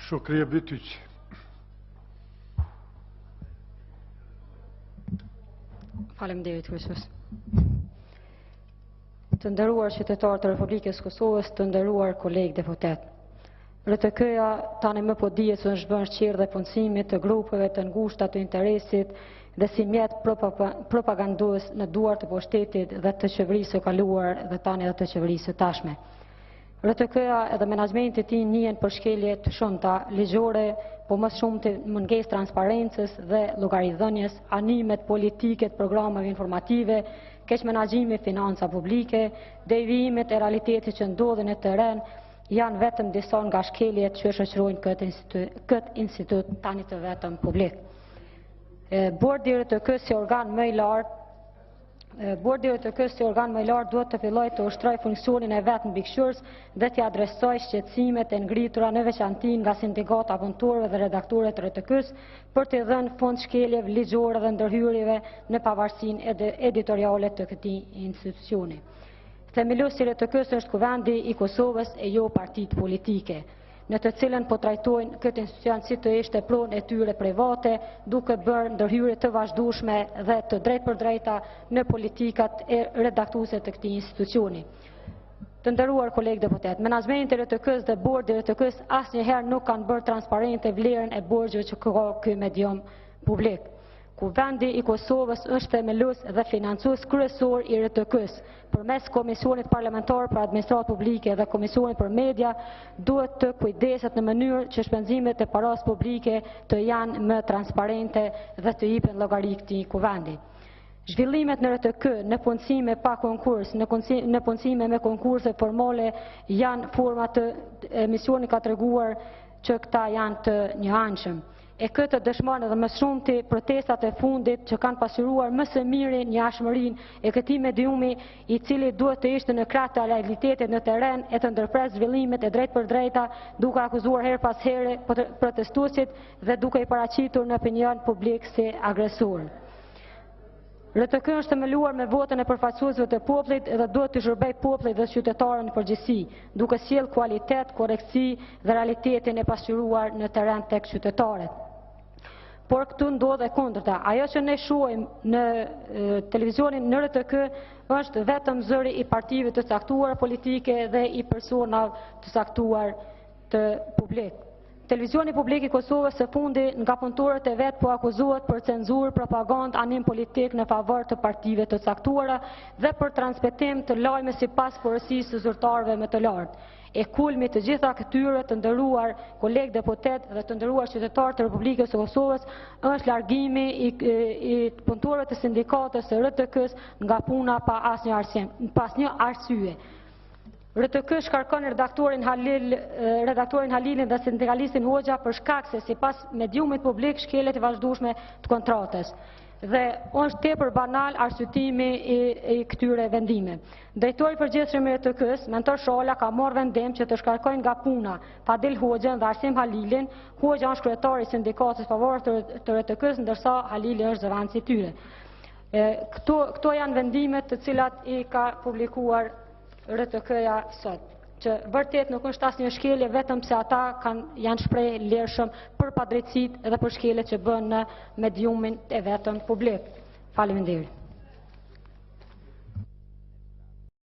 Shukria Bityq. Faleminderit kryesës. Të nderuar qytetarë të Republikës Kosovës, të nderuar kolegë deputet. RTK-ja tani më po dihet se është bërë shqirë dhe punësimit të grupeve të ngushta të interesit dhe si mjet propagandues në duar të pushtetit dhe të qeverisë së kaluar dhe tani edhe të qeverisë së tashme. RTK-ja edhe menaxhmenti i tij njihen për shkelje të shumta ligjore, po më shumë të mungesë transparencës dhe llogaridhënies, animet politike të programeve informative, keq menaxhimi financa publike, devijimet e realitetit që ndodhin në terren janë vetëm disa nga shkeljet që shoqërojnë këtë institut tani të vetëm publik. Bordi i RTK-s si organ më i lartë duhet të fillojë të ushtrojë funksionin e vet mbikëqyrës dhe të adresojë shqetësimet e ngritura në veçanti nga sindikata punëtorëve dhe redaktorëve të RTK-s për të dhënë fund shkeljeve ligjore dhe ndërhyrjeve në pavarësinë editoriale të këtij institucioni. Themeluesi i RTK-s është Kuvendi i Kosovës e jo partitë politike, në të cilën po trajtojnë këtë institucion si të ishte pronë e tyre private, duke bërë ndërhyrje të vazhdueshme dhe të drejtpërdrejta në politikat e redaktuese të këtij institucioni. Të nderuar kolegë deputet, menaxhmenti i RTK-s dhe bordi i RTK-s asnjëherë nuk kanë bërë transparente vlerën e borxheve që ka ky medium publik. Kuvendi i Kosovës është themelues dhe financues kryesor i RTK-s. Përmes Komisionit Parlamentar për Administratë Publike dhe Komisionit për Media duhet të kujdeset në mënyrë që shpenzimet e paras publike të janë më transparente dhe të jipen llogari këtij kuvendi. Zhvillimet në RTK në punësime pa konkurs, në punësime me konkurse formale janë forma të emisioni ka treguar që këta janë të njëanshëm. E këtë dëshmon edhe më shumë të protestat e fundit që kanë pasqyruar më së miri njëanshmërinë e këtij mediumi i cili duhet të ishte në krah të realitetit në terren e të ndërpres zhvillimet e drejtpërdrejta duke akuzuar her pas here protestuesit dhe duke i paraqitur në opinion publik si agresor. RTK është themeluar me votën e përfaqësuesve të popullit dhe duhet të shërbejë popullit dhe qytetarët në përgjithësi, duke sjellë kualitet, korrektësi dhe realitetin e pasqyruar në terren tek qytetarët. Por këtu ndodh e kundërta. Ajo që ne shohim në televizionin në RTK është vetëm zëri i partive të caktuara politike dhe i personave të caktuar të publik. Televizioni publik i Kosovës së fundi nga punëtorët e vet po akuzohet për cenzurë, propagandë, anim politik në favor të partive të caktuara dhe për transmetim të lajme sipas poroësisë së zyrtarëve më të lartë. E kulmi të gjitha këtyre të nderuar kolegë deputet dhe të nderuar qytetarë të Republikës së Kosovës është largimi i punëtorëve të sindikatës së RTK-s nga puna pa asnjë arsye. RTK shkarkon redaktorin Halilin dhe sindikalistin Hoxha për shkak se sipas mediumit publik shkeljet e vazhdueshme të kontratës. Dhe është tepër banal arsyetimi i këtyre vendime. Drejtori i përgjithshëm i RTK-s, Mentor Shala, ka marrë vendim që të shkarkojnë nga puna Fadil Hoxhën dhe Arsim Halilin. Hoxha është kryetari i sindikatës favor të RTK-s, ndërsa Halili është zëvendësi i tyre. Këto janë vendimet të cilat i ka publikuar RTK-ja sot, që vërtet nuk është asnjë shkelje vetëm pse ata janë shpreh lirshëm për padrejtësitë dhe për shkeljet që bën në mediumin e vetëm publik. Faleminderit.